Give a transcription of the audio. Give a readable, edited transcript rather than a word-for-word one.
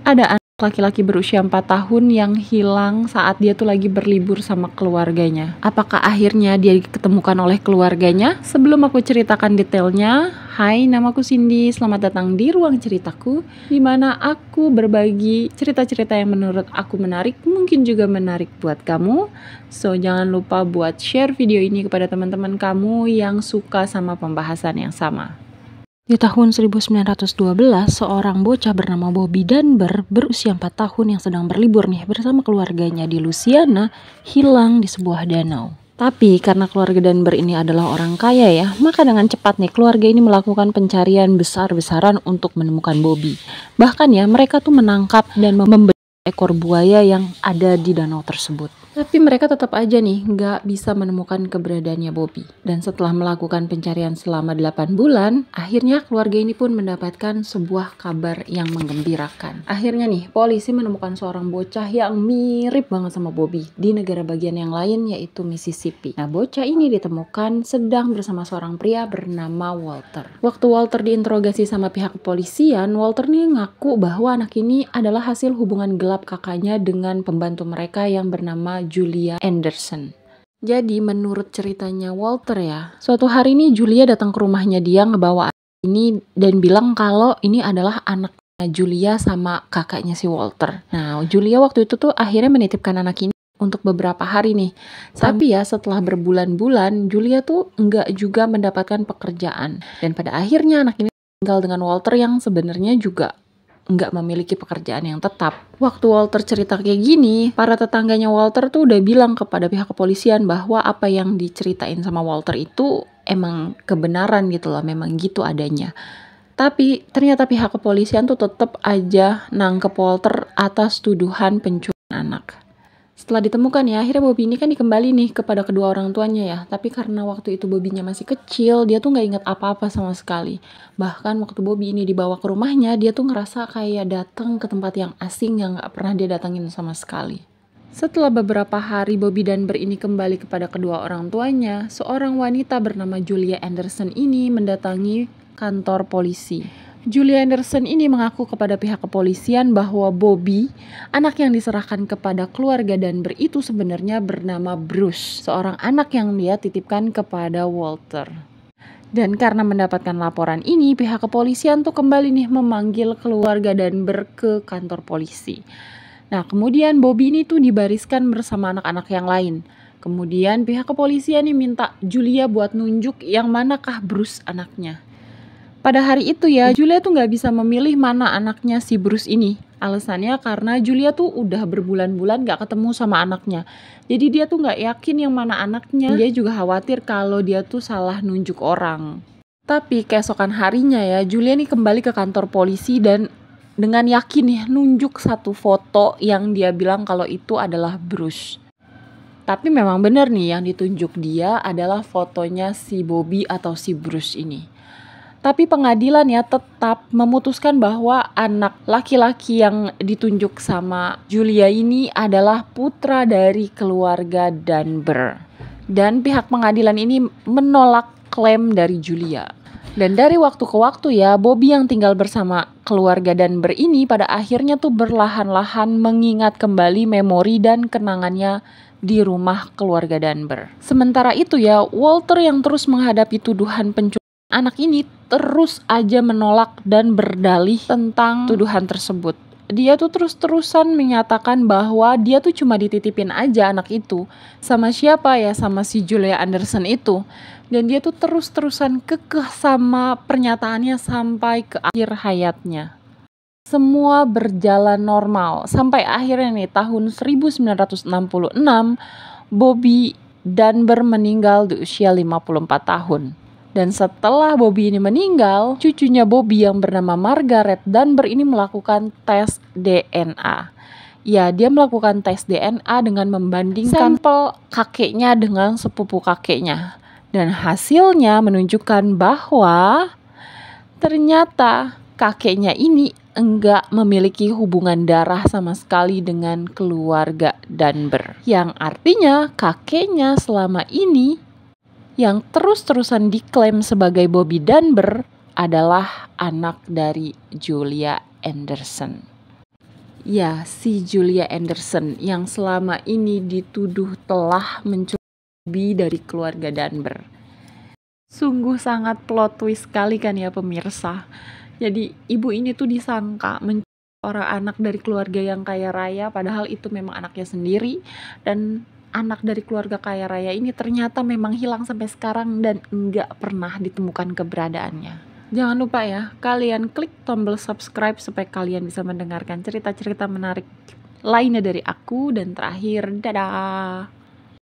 ada anak laki-laki berusia 4 tahun yang hilang saat dia tuh lagi berlibur sama keluarganya. Apakah akhirnya dia diketemukan oleh keluarganya? Sebelum aku ceritakan detailnya, hai, namaku Cindy, selamat datang di Ruang Ceritaku, di mana aku berbagi cerita-cerita yang menurut aku menarik, mungkin juga menarik buat kamu. So, jangan lupa buat share video ini kepada teman-teman kamu yang suka sama pembahasan yang sama. Di tahun 1912, seorang bocah bernama Bobby Dunbar berusia 4 tahun yang sedang berlibur bersama keluarganya di Louisiana hilang di sebuah danau. Tapi karena keluarga Dunbar ini adalah orang kaya ya, maka dengan cepat keluarga ini melakukan pencarian besar-besaran untuk menemukan Bobby. Bahkan mereka tuh menangkap dan membeli ekor buaya yang ada di danau tersebut. Tapi mereka tetap aja nggak bisa menemukan keberadaannya Bobby. Dan setelah melakukan pencarian selama 8 bulan, akhirnya keluarga ini pun mendapatkan sebuah kabar yang menggembirakan. Akhirnya polisi menemukan seorang bocah yang mirip banget sama Bobby di negara bagian yang lain, yaitu Mississippi. Nah, bocah ini ditemukan sedang bersama seorang pria bernama Walter. Waktu Walter diinterogasi sama pihak kepolisian, Walter ngaku bahwa anak ini adalah hasil hubungan gelap kakaknya dengan pembantu mereka yang bernama Julia Anderson. Jadi menurut ceritanya Walter suatu hari Julia datang ke rumahnya dia ngebawa anak ini dan bilang kalau ini adalah anaknya Julia sama kakaknya si Walter. Nah, Julia waktu itu tuh akhirnya menitipkan anak ini untuk beberapa hari Tapi setelah berbulan-bulan Julia tuh nggak juga mendapatkan pekerjaan. Dan pada akhirnya anak ini tinggal dengan Walter yang sebenarnya juga nggak memiliki pekerjaan yang tetap. Waktu Walter cerita kayak gini, para tetangganya Walter tuh udah bilang kepada pihak kepolisian bahwa apa yang diceritain sama Walter itu emang kebenaran gitu loh, memang gitu adanya. Tapi ternyata pihak kepolisian tuh tetap aja nangkep Walter atas tuduhan pencurian anak. Setelah ditemukan akhirnya Bobby ini kan dikembali kepada kedua orang tuanya Tapi karena waktu itu Bobby-nya masih kecil, dia tuh gak ingat apa-apa sama sekali. Bahkan waktu Bobby ini dibawa ke rumahnya, dia tuh ngerasa kayak datang ke tempat yang asing yang gak pernah dia datangin sama sekali. Setelah beberapa hari Bobby Dunbar ini kembali kepada kedua orang tuanya, seorang wanita bernama Julia Anderson ini mendatangi kantor polisi. Julia Anderson ini mengaku kepada pihak kepolisian bahwa Bobby, anak yang diserahkan kepada keluarga Dunbar itu sebenarnya bernama Bruce, seorang anak yang dia titipkan kepada Walter. Dan karena mendapatkan laporan ini, pihak kepolisian tuh kembali memanggil keluarga Dunbar ke kantor polisi. Nah, kemudian Bobby ini tuh dibariskan bersama anak-anak yang lain. Kemudian pihak kepolisian minta Julia buat nunjuk yang manakah Bruce anaknya. Pada hari itu Julia tuh gak bisa memilih mana anaknya si Bruce ini. Alasannya karena Julia tuh udah berbulan-bulan gak ketemu sama anaknya. Jadi dia tuh gak yakin yang mana anaknya. Dia juga khawatir kalau dia tuh salah nunjuk orang. Tapi keesokan harinya Julia kembali ke kantor polisi dan dengan yakin nunjuk satu foto yang dia bilang kalau itu adalah Bruce. Tapi memang benar yang ditunjuk dia adalah fotonya si Bobby atau si Bruce ini. Tapi pengadilan tetap memutuskan bahwa anak laki-laki yang ditunjuk sama Julia ini adalah putra dari keluarga Dunbar. Dan pihak pengadilan ini menolak klaim dari Julia. Dan dari waktu ke waktu Bobby yang tinggal bersama keluarga Dunbar ini pada akhirnya tuh berlahan-lahan mengingat kembali memori dan kenangannya di rumah keluarga Dunbar. Sementara itu Walter yang terus menghadapi tuduhan pencurian anak ini terus aja menolak dan berdalih tentang tuduhan tersebut. Dia tuh terus-terusan menyatakan bahwa dia tuh cuma dititipin aja anak itu. Sama siapa sama si Julia Anderson itu. Dan dia tuh terus-terusan kekeh sama pernyataannya sampai ke akhir hayatnya. Semua berjalan normal. Sampai akhirnya tahun 1966, Bobby Dunbar meninggal di usia 54 tahun. Dan setelah Bobby ini meninggal, cucunya Bobby yang bernama Margaret Dunbar ini melakukan tes DNA. Dia melakukan tes DNA dengan membandingkan sampel kakeknya dengan sepupu kakeknya. Dan hasilnya menunjukkan bahwa ternyata kakeknya ini enggak memiliki hubungan darah sama sekali dengan keluarga Dunbar. Yang artinya kakeknya selama ini yang terus-terusan diklaim sebagai Bobby Dunbar adalah anak dari Julia Anderson. Ya, si Julia Anderson yang selama ini dituduh telah mencuri dari keluarga Dunbar. Sungguh sangat plot twist sekali kan ya pemirsa. Jadi ibu ini tuh disangka mencuri orang anak dari keluarga yang kaya raya, padahal itu memang anaknya sendiri. Dan anak dari keluarga kaya raya ini ternyata memang hilang sampai sekarang dan enggak pernah ditemukan keberadaannya. Jangan lupa ya, kalian klik tombol subscribe supaya kalian bisa mendengarkan cerita-cerita menarik lainnya dari aku. Dan terakhir, dadah!